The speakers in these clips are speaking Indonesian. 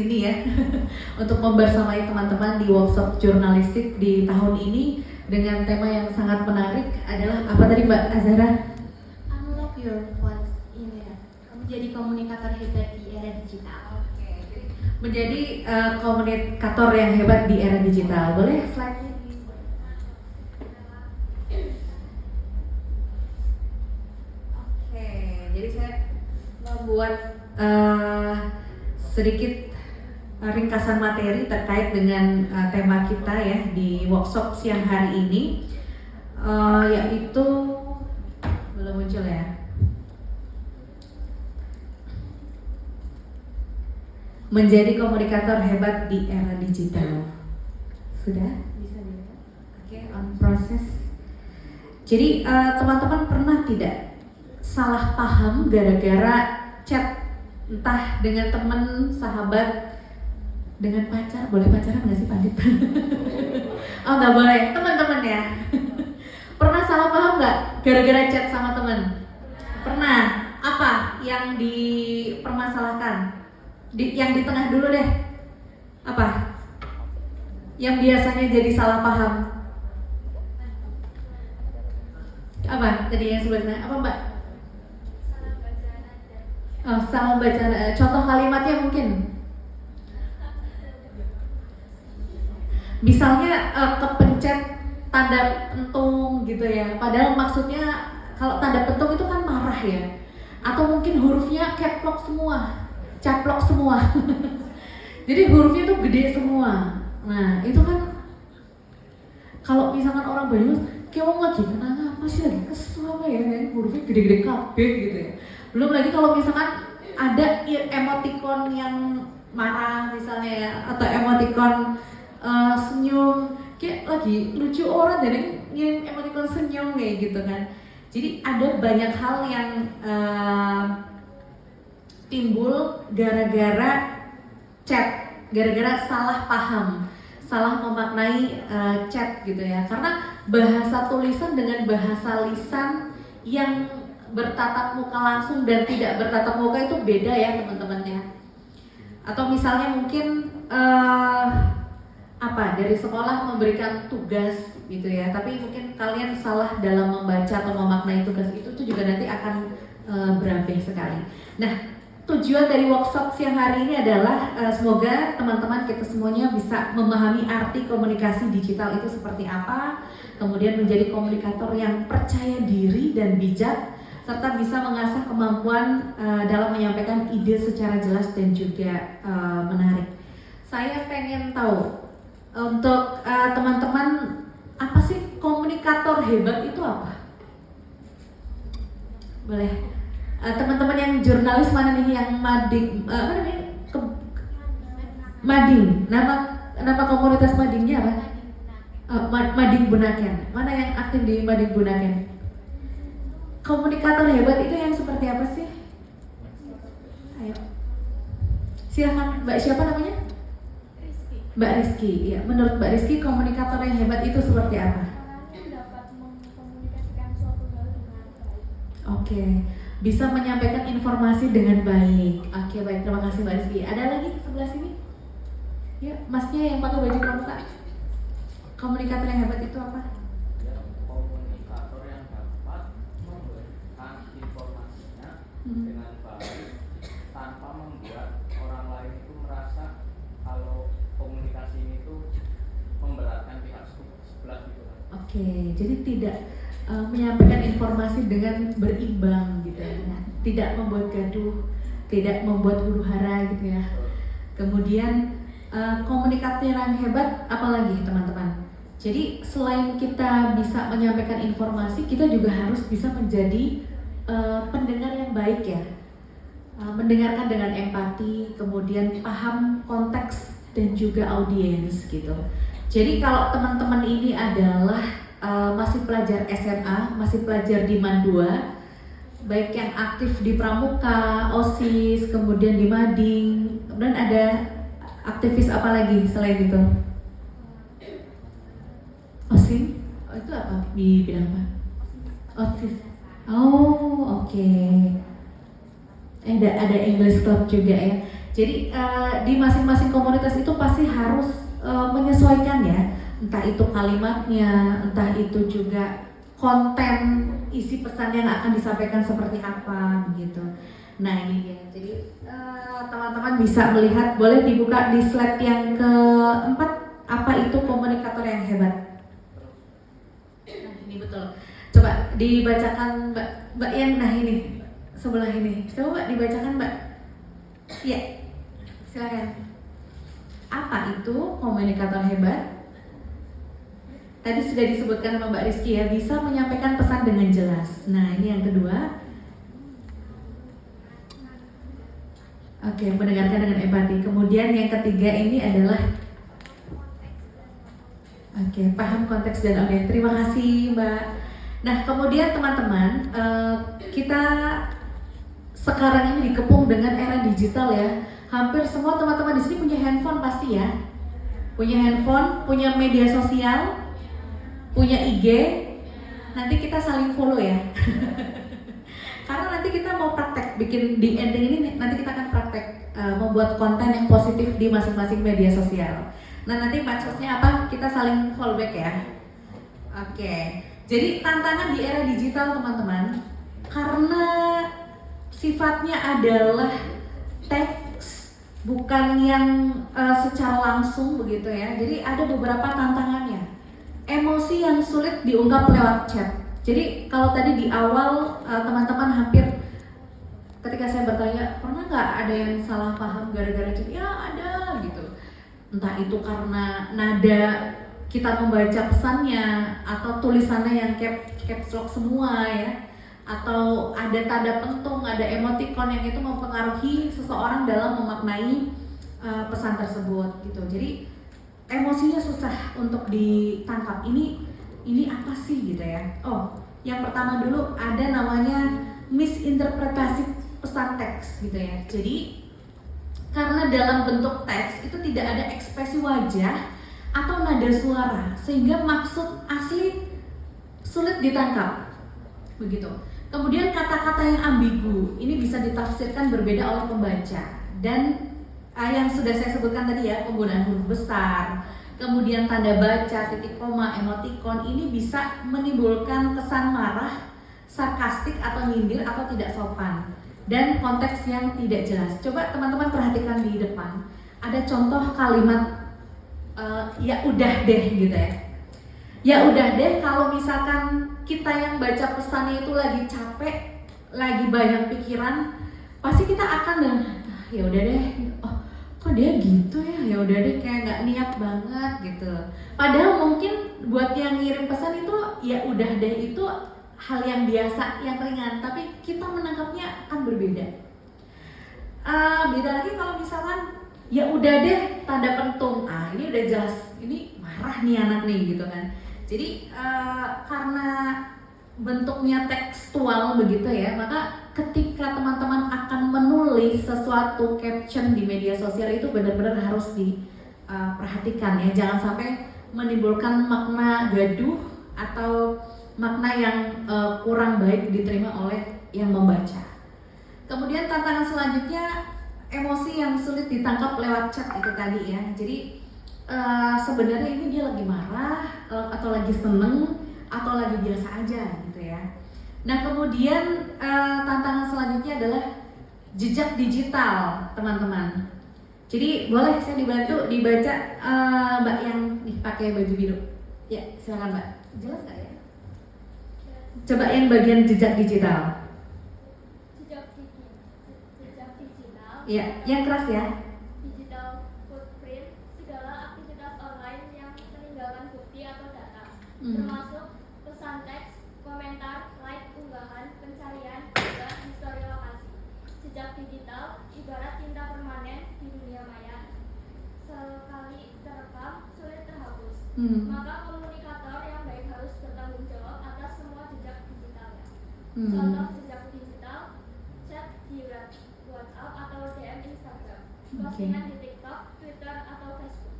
Ini ya untuk membersamai teman-teman di workshop jurnalistik di tahun ini dengan tema yang sangat menarik adalah apa tadi Mbak Azhara? Unlock your voice ini ya. Kamu jadi komunikator hebat di era digital. Oke, menjadi komunikator yang hebat di era digital. Boleh slide-nya? Oke, jadi saya membuat sedikit ringkasan materi terkait dengan tema kita ya di workshop siang hari ini, yaitu belum muncul ya, menjadi komunikator hebat di era digital. Sudah bisa dilihat? Oke, on process. Jadi teman-teman pernah tidak salah paham gara-gara chat entah dengan teman, sahabat, dengan pacar? Boleh pacaran nggak sih Pandit? Oh nggak boleh, teman-teman ya. Pernah salah paham nggak gara-gara chat sama teman? Pernah. Apa yang dipermasalahkan? Yang di tengah dulu deh. Apa? Yang biasanya jadi salah paham? Apa? Tadi yang sebelah sana. Apa Mbak? Oh, salah baca. Contoh kalimatnya mungkin. Misalnya kepencet tanda pentung gitu ya. Padahal maksudnya kalau tanda pentung itu kan marah ya. Atau mungkin hurufnya caps semua, caplok semua. Jadi hurufnya tuh gede semua. Nah itu kan kalau misalkan orang Banyumas, kayak mau lagi kenapa apa sih, lagi kesel apa ya, hurufnya gede-gede kabeh gitu ya. Belum lagi kalau misalkan ada emoticon yang marah misalnya ya, atau emoticon senyum, kayak lagi lucu orang jadi ngirim emoticon senyum kayak gitu kan. Jadi ada banyak hal yang timbul gara-gara chat, gara-gara salah paham, salah memaknai chat gitu ya. Karena bahasa tulisan dengan bahasa lisan yang bertatap muka langsung dan tidak bertatap muka itu beda ya teman-teman ya. Atau misalnya mungkin dari sekolah memberikan tugas gitu ya, tapi mungkin kalian salah dalam membaca atau memaknai tugas itu juga nanti akan berabe sekali. Nah, tujuan dari workshop siang hari ini adalah semoga teman-teman kita semuanya bisa memahami arti komunikasi digital itu seperti apa, kemudian menjadi komunikator yang percaya diri dan bijak, serta bisa mengasah kemampuan dalam menyampaikan ide secara jelas dan juga menarik. Saya pengen tahu untuk teman-teman, apa sih komunikator hebat itu apa? Boleh. Teman-teman yang jurnalis mana nih yang mading? Apa namanya? Mading. Nama komunitas madingnya apa? Mading Bunaken. Mana yang aktif di Mading Bunaken? Komunikator hebat itu yang seperti apa sih? Ayo. Silakan, Mbak, siapa namanya? Mbak Rizky. Ya, menurut Mbak Rizky komunikator yang hebat itu seperti apa? Dapat mengkomunikasikan suatu hal dengan baik. Oke, bisa menyampaikan informasi dengan baik. Oke, baik, terima kasih Mbak Rizky. Ada lagi sebelah sini? Ya, masnya yang pakai baju pramuka. Komunikator yang hebat itu apa? Komunikator yang dapat memberikan informasinya dengan baik tanpa membuat orang lain itu merasa kalau komunikasi ini tuh memberatkan pihak sebelah gitu. Oke, jadi tidak menyampaikan informasi dengan berimbang gitu ya. Tidak membuat gaduh, tidak membuat huru hara gitu ya. Kemudian komunikator yang hebat apalagi teman-teman? Jadi selain kita bisa menyampaikan informasi, kita juga harus bisa menjadi pendengar yang baik ya. Mendengarkan dengan empati, kemudian paham konteks dan juga audiens gitu. Jadi kalau teman-teman ini adalah masih pelajar SMA, masih pelajar di MAN 2, baik yang aktif di Pramuka, OSIS, kemudian di Mading, kemudian ada aktivis apa lagi selain itu? OSIS? Oh, itu apa? Di bidang apa? OSIS. Oh, oke. Ada English Club juga ya. Jadi di masing-masing komunitas itu pasti harus menyesuaikan ya, entah itu kalimatnya, entah itu juga konten isi pesan yang akan disampaikan seperti apa begitu. Nah ini dia. Jadi teman-teman bisa melihat, boleh dibuka di slide yang keempat, apa itu komunikator yang hebat. Nah ini betul. Coba dibacakan Mbak Yan, nah ini sebelah ini. Coba Mbak dibacakan Mbak. Iya, silakan. Apa itu komunikator hebat? Tadi sudah disebutkan sama Mbak Rizky ya, bisa menyampaikan pesan dengan jelas. Nah ini yang kedua. Oke, mendengarkan dengan empati. Kemudian yang ketiga ini adalah paham konteks dan audiens. Terima kasih Mbak. Nah kemudian teman-teman, kita sekarang ini dikepung dengan era digital ya. Hampir semua teman-teman di sini punya handphone pasti ya. Punya handphone, punya media sosial, punya IG. Nanti kita saling follow ya. Karena nanti kita mau praktek bikin di ending ini, nanti kita akan praktek membuat konten yang positif di masing-masing media sosial. Nah nanti maksudnya apa? Kita saling follow back ya. Oke. Jadi tantangan di era digital teman-teman, karena sifatnya adalah teks, bukan yang secara langsung begitu ya. Jadi ada beberapa tantangannya. Emosi yang sulit diungkap lewat chat. Jadi kalau tadi di awal teman-teman hampir ketika saya bertanya, pernah nggak ada yang salah paham gara-gara chat? Ya ada gitu. Entah itu karena nada kita membaca pesannya, atau tulisannya yang caps lock semua ya, atau ada tanda pentung, ada emoticon yang itu mempengaruhi seseorang dalam memaknai pesan tersebut gitu. Jadi emosinya susah untuk ditangkap. Ini apa sih gitu ya? Oh, yang pertama dulu ada namanya misinterpretasi pesan teks gitu ya. Jadi karena dalam bentuk teks itu tidak ada ekspresi wajah atau nada suara, sehingga maksud asli sulit ditangkap begitu. Kemudian kata-kata yang ambigu ini bisa ditafsirkan berbeda oleh pembaca, dan yang sudah saya sebutkan tadi ya, penggunaan huruf besar, kemudian tanda baca, titik koma, emoticon ini bisa menimbulkan kesan marah, sarkastik atau nyindir atau tidak sopan, dan konteks yang tidak jelas. Coba teman-teman perhatikan di depan, ada contoh kalimat ya udah deh gitu ya. Ya udah deh, kalau misalkan kita yang baca pesannya itu lagi capek, lagi banyak pikiran, pasti kita akan ya udah deh. Oh, kok dia gitu ya udah deh, kayak nggak niat banget gitu. Padahal mungkin buat yang ngirim pesan itu ya udah deh itu hal yang biasa, yang ringan, tapi kita menangkapnya akan berbeda. Beda lagi kalau misalkan ya udah deh tanda pentung, ini udah jelas ini marah nih anak nih gitu kan. Jadi karena bentuknya tekstual begitu ya, maka ketika teman-teman akan menulis sesuatu caption di media sosial itu benar-benar harus diperhatikan ya, jangan sampai menimbulkan makna gaduh atau makna yang kurang baik diterima oleh yang membaca. Kemudian tantangan selanjutnya, emosi yang sulit ditangkap lewat chat itu tadi ya. Jadi sebenarnya ini dia lagi marah atau lagi seneng atau lagi biasa aja gitu ya. Nah kemudian tantangan selanjutnya adalah jejak digital teman-teman. Jadi boleh saya dibantu dibaca Mbak yang pakai baju biru. Ya silakan Mbak. Jelas nggak ya? Coba yang bagian jejak digital. Ya, yang keras ya. Digital footprint, segala aktivitas online yang meninggalkan bukti atau data, termasuk pesan teks, komentar, like, unggahan, pencarian, juga histori lokasi. Jejak digital ibarat tinta permanen di dunia maya. Sekali terekam, sulit terhapus. Maka komunikator yang baik harus bertanggung jawab atas semua jejak digitalnya. Contoh jejak digital, chat di WhatsApp atau DM Instagram, postingan di TikTok, Twitter atau Facebook.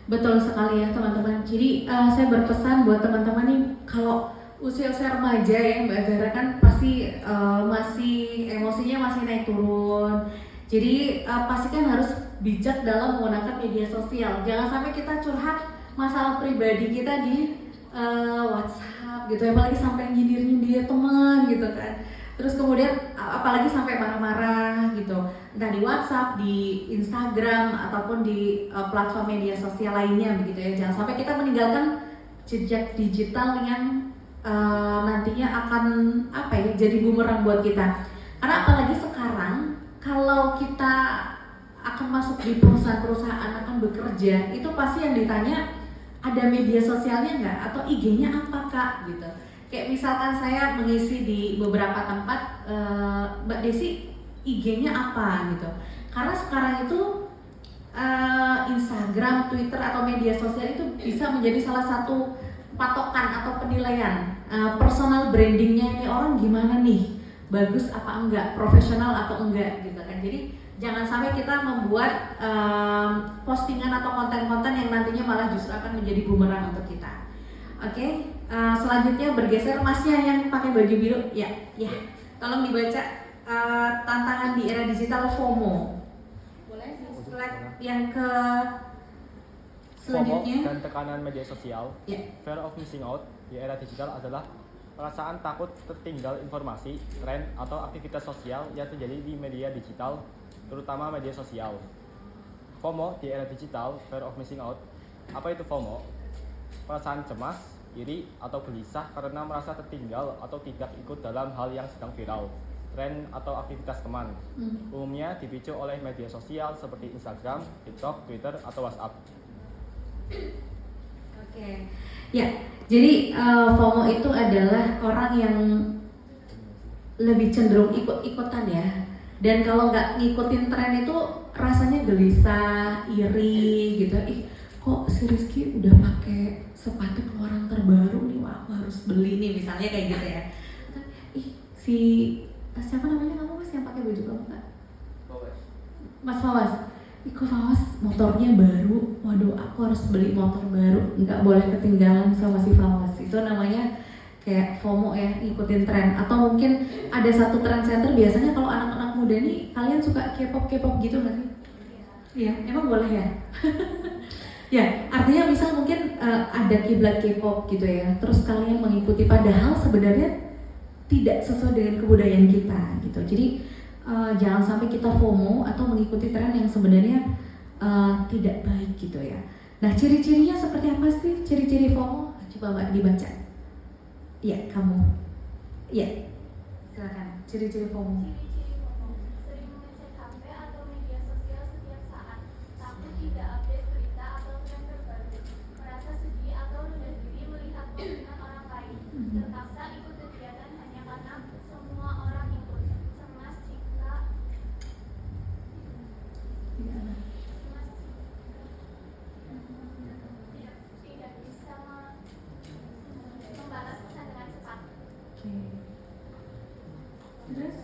Betul sekali ya teman-teman. Jadi saya berpesan buat teman-teman nih, kalau usia-usia remaja ya Mbak Zahra kan pasti masih emosinya masih naik turun. Jadi pastikan harus bijak dalam menggunakan media sosial. Jangan sampai kita curhat masalah pribadi kita di WhatsApp gitu, apalagi sampai nyindir-nyindir teman gitu kan. Terus kemudian apalagi sampai marah-marah gitu, entah di WhatsApp, di Instagram ataupun di platform media sosial lainnya begitu ya. Jangan sampai kita meninggalkan jejak digital yang nantinya akan jadi bumerang buat kita. Karena apalagi sekarang kalau kita akan masuk di perusahaan akan bekerja, itu pasti yang ditanya ada media sosialnya nggak atau IG-nya apa kak gitu. Kayak misalkan saya mengisi di beberapa tempat, Mbak Desi IG-nya apa gitu. Karena sekarang itu Instagram, Twitter atau media sosial itu bisa menjadi salah satu patokan atau penilaian personal brandingnya ini orang gimana nih, bagus apa enggak, profesional atau enggak gitu kan. Jadi jangan sampai kita membuat postingan atau konten-konten yang nantinya malah justru akan menjadi bumerang untuk kita. Oke, selanjutnya bergeser masnya yang pakai baju biru, ya, tolong dibaca tantangan di era digital FOMO. Boleh slide yang ke selanjutnya. FOMO dan tekanan media sosial. Fear of missing out di era digital adalah perasaan takut tertinggal informasi, tren, atau aktivitas sosial yang terjadi di media digital, terutama media sosial. FOMO di era digital, fear of missing out. Apa itu FOMO? Perasaan cemas, iri, atau gelisah karena merasa tertinggal atau tidak ikut dalam hal yang sedang viral, tren atau aktivitas teman. Umumnya dipicu oleh media sosial seperti Instagram, TikTok, Twitter, atau WhatsApp. Oke, ya. Jadi FOMO itu adalah orang yang lebih cenderung ikut-ikutan ya. Dan kalau nggak ngikutin tren itu rasanya gelisah, iri gitu. Kok si Rizky udah pakai sepatu keluaran terbaru nih, wah aku harus beli nih misalnya kayak gitu ya. Si siapa namanya kamu mas yang pakai baju kamu kak? Mas Fawas. Iko Fawas motornya baru, waduh aku harus beli motor baru, nggak boleh ketinggalan sama si Fawas. Itu namanya kayak FOMO ya, ngikutin tren. Atau mungkin ada satu trend center, biasanya kalau anak-anak muda nih kalian suka K-pop gitu nggak sih? Iya, emang boleh ya? Ya, artinya misal mungkin ada kiblat K-pop gitu ya, terus kalian mengikuti padahal sebenarnya tidak sesuai dengan kebudayaan kita gitu. Jadi jangan sampai kita FOMO atau mengikuti tren yang sebenarnya tidak baik gitu ya. Nah, ciri-cirinya seperti apa sih ciri-ciri FOMO? Coba Mbak dibaca. Iya, kamu. Iya, silakan. Ciri-ciri FOMO. Ciri-ciri FOMO: sering mengecek HP atau media sosial setiap saat, takut tidak update berita atau tren terbaru, merasa sedih atau rendah diri melihat postingan orang lain, terpaksa ikut kegiatan hanya karena semua orang ikut, cemas jika tidak bisa membalas pesan dengan cepat. Terus?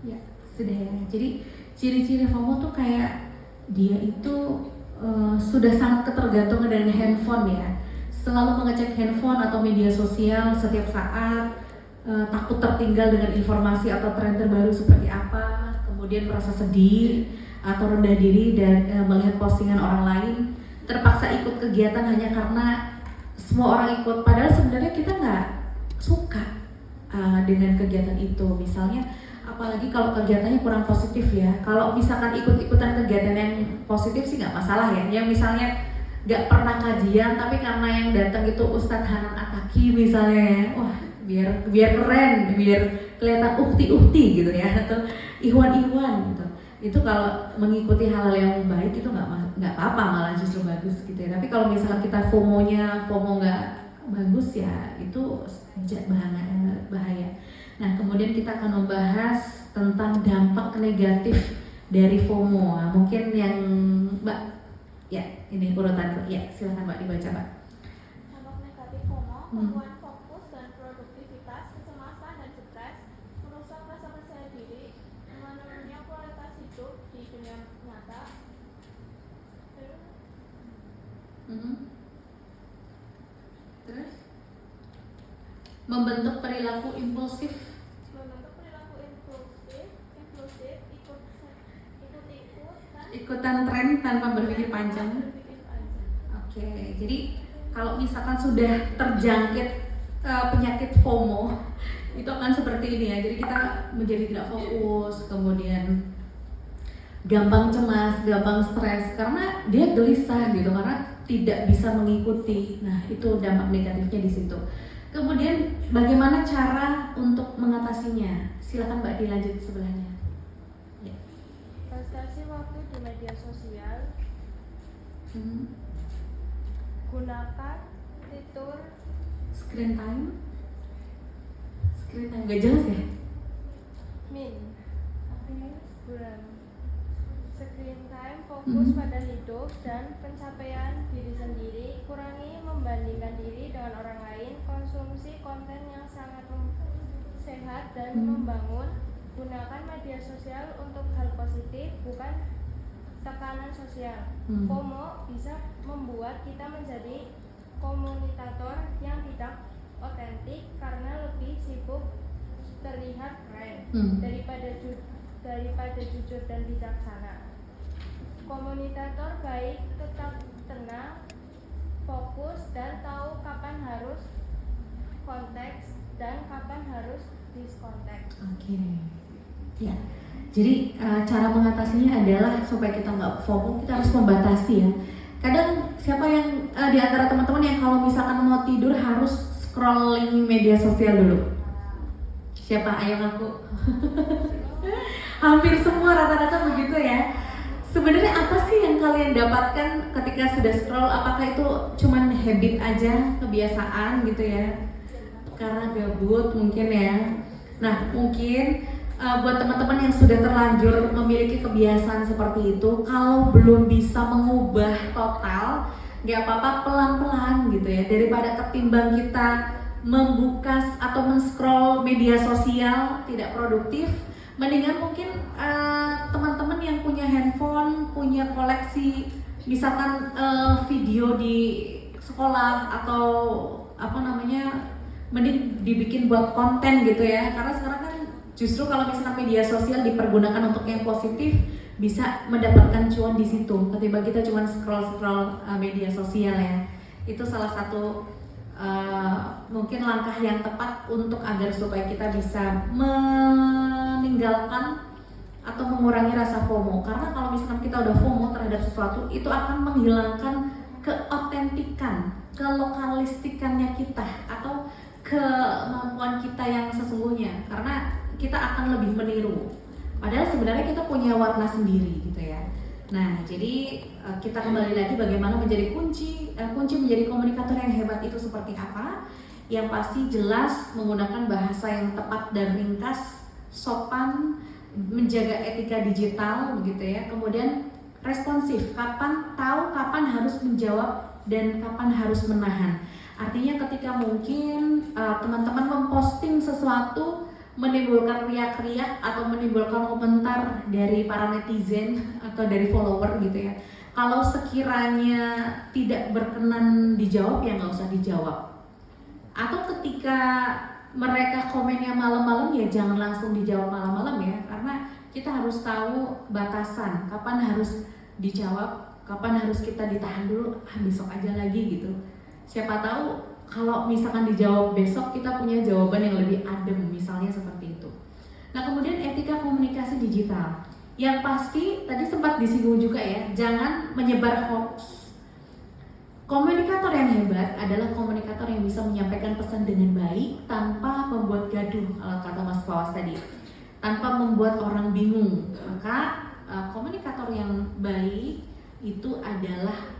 Ya, sudah ya. Jadi ciri-ciri FOMO tuh kayak dia itu sudah sangat ketergantungan dengan handphone ya. Selalu mengecek handphone atau media sosial setiap saat, takut tertinggal dengan informasi atau tren terbaru seperti apa, kemudian merasa sedih atau rendah diri dan melihat postingan orang lain, terpaksa ikut kegiatan hanya karena semua orang ikut, padahal sebenarnya kita nggak suka dengan kegiatan itu. Misalnya apalagi kalau kegiatannya kurang positif ya. Kalau misalkan ikut-ikutan kegiatan yang positif sih nggak masalah ya. Yang misalnya nggak pernah kajian tapi karena yang datang itu Ustadz Hanan Ataki misalnya ya, wah biar keren, biar kelihatan ukti gitu ya, atau ihwan gitu. Itu kalau mengikuti hal-hal yang baik itu nggak apa-apa, malah justru bagus gitu ya. Tapi kalau misalkan kita FOMO nggak bagus ya, itu bahaya. Nah, kemudian kita akan membahas tentang dampak negatif dari FOMO. Nah, mungkin yang Mbak, ya ini urutan, ya silakan Mbak dibaca Mbak. Dampak negatif FOMO: gangguan fokus dan produktivitas, kecemasan dan stres, merusak rasa percaya diri, menurunnya kualitas hidup di dunia nyata. Terus membentuk perilaku impulsif. Membentuk perilaku impulsif, ikut konten tanpa berpikir panjang. Oke, jadi kalau misalkan sudah terjangkit penyakit FOMO itu akan seperti ini ya. Jadi kita menjadi tidak fokus, kemudian gampang cemas, gampang stres karena dia gelisah gitu, karena tidak bisa mengikuti. Nah, itu dampak negatifnya di situ. Kemudian bagaimana cara untuk mengatasinya? Silakan Mbak dilanjut sebelahnya. Ya. Batasi waktu di media sosial. Gunakan fitur Screen time. Screen time nggak jelas ya? min. Screen time fokus pada hidup dan pencapaian diri sendiri, kurangi membandingkan diri dengan orang lain, konsumsi konten yang sangat sehat dan membangun, gunakan media sosial untuk hal positif, bukan tekanan sosial. FOMO bisa membuat kita menjadi komunikator yang tidak otentik karena lebih sibuk terlihat keren daripada jujur dan bijaksana. Komunikator baik tetap tenang, fokus, dan tahu kapan harus konteks dan kapan harus diskonteks. Oke. Ya. Jadi cara mengatasinya adalah supaya kita nggak FOMO, kita harus membatasi ya. Kadang siapa yang di antara teman-teman yang kalau misalkan mau tidur harus scrolling media sosial dulu? Siapa? Ayo ngaku. Hampir semua rata-rata begitu ya. Sebenarnya apa sih yang kalian dapatkan ketika sudah scroll? Apakah itu cuman habit aja, kebiasaan gitu ya? Karena gabut mungkin ya. Nah, mungkin buat teman-teman yang sudah terlanjur memiliki kebiasaan seperti itu, kalau belum bisa mengubah total, nggak apa-apa, pelan-pelan gitu ya. Daripada ketimbang kita membuka atau men-scroll media sosial tidak produktif, mendingan mungkin teman-teman yang punya handphone, punya koleksi misalkan video di sekolah atau apa namanya, mending dibikin buat konten gitu ya. Karena sekarang kan justru kalau misalkan media sosial dipergunakan untuk yang positif, bisa mendapatkan cuan di situ ketimbang kita cuma scroll media sosial ya. Itu salah satu mungkin langkah yang tepat untuk agar supaya kita bisa meninggalkan atau mengurangi rasa FOMO. Karena kalau misalkan kita udah FOMO terhadap sesuatu, itu akan menghilangkan keotentikan, kelokalistikannya kita atau kemampuan kita yang sesungguhnya, karena kita akan lebih meniru. Padahal sebenarnya kita punya warna sendiri gitu ya. Nah, jadi kita kembali lagi bagaimana menjadi kunci menjadi komunikator yang hebat itu seperti apa? Yang pasti jelas menggunakan bahasa yang tepat dan ringkas, sopan, menjaga etika digital begitu ya. Kemudian responsif, tahu kapan harus menjawab dan kapan harus menahan. Artinya ketika mungkin teman-teman memposting sesuatu menimbulkan riak-riak atau menimbulkan komentar dari para netizen atau dari follower gitu ya. Kalau sekiranya tidak berkenan dijawab, ya nggak usah dijawab. Atau ketika mereka komennya malam-malam, ya jangan langsung dijawab malam-malam ya. Karena kita harus tahu batasan, kapan harus dijawab, kapan harus kita ditahan dulu, besok aja lagi gitu. Siapa tahu kalau misalkan dijawab besok, kita punya jawaban yang lebih adem, misalnya seperti itu. Nah, kemudian etika komunikasi digital. Yang pasti tadi sempat disinggung juga ya, jangan menyebar hoax. Komunikator yang hebat adalah komunikator yang bisa menyampaikan pesan dengan baik tanpa membuat gaduh, kalau kata Mas Fawas tadi, tanpa membuat orang bingung. Maka komunikator yang baik itu adalah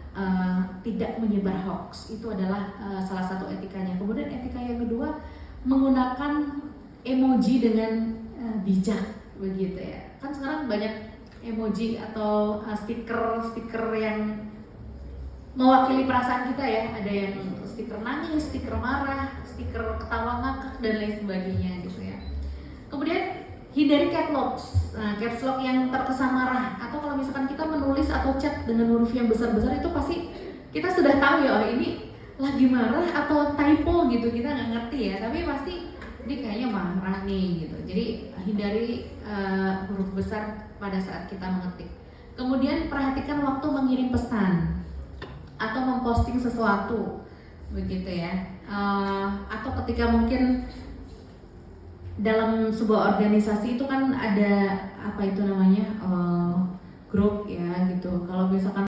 tidak menyebar hoax. Itu adalah salah satu etikanya. Kemudian etika yang kedua, menggunakan emoji dengan bijak begitu ya. Kan sekarang banyak emoji atau stiker yang mewakili perasaan kita ya. Ada yang stiker nangis, stiker marah, stiker ketawa ngakak dan lain sebagainya gitu ya. Kemudian hindari caps lock. Nah, caps lock yang terkesan marah, atau kalau misalkan kita menulis atau chat dengan huruf yang besar-besar, itu pasti kita sudah tahu ya, oh ini lagi marah atau typo gitu, kita nggak ngerti ya, tapi pasti ini kayaknya marah nih gitu. Jadi hindari huruf besar pada saat kita mengetik. Kemudian perhatikan waktu mengirim pesan atau memposting sesuatu, begitu ya. Atau ketika mungkin dalam sebuah organisasi itu kan ada apa itu namanya grup ya gitu. Kalau misalkan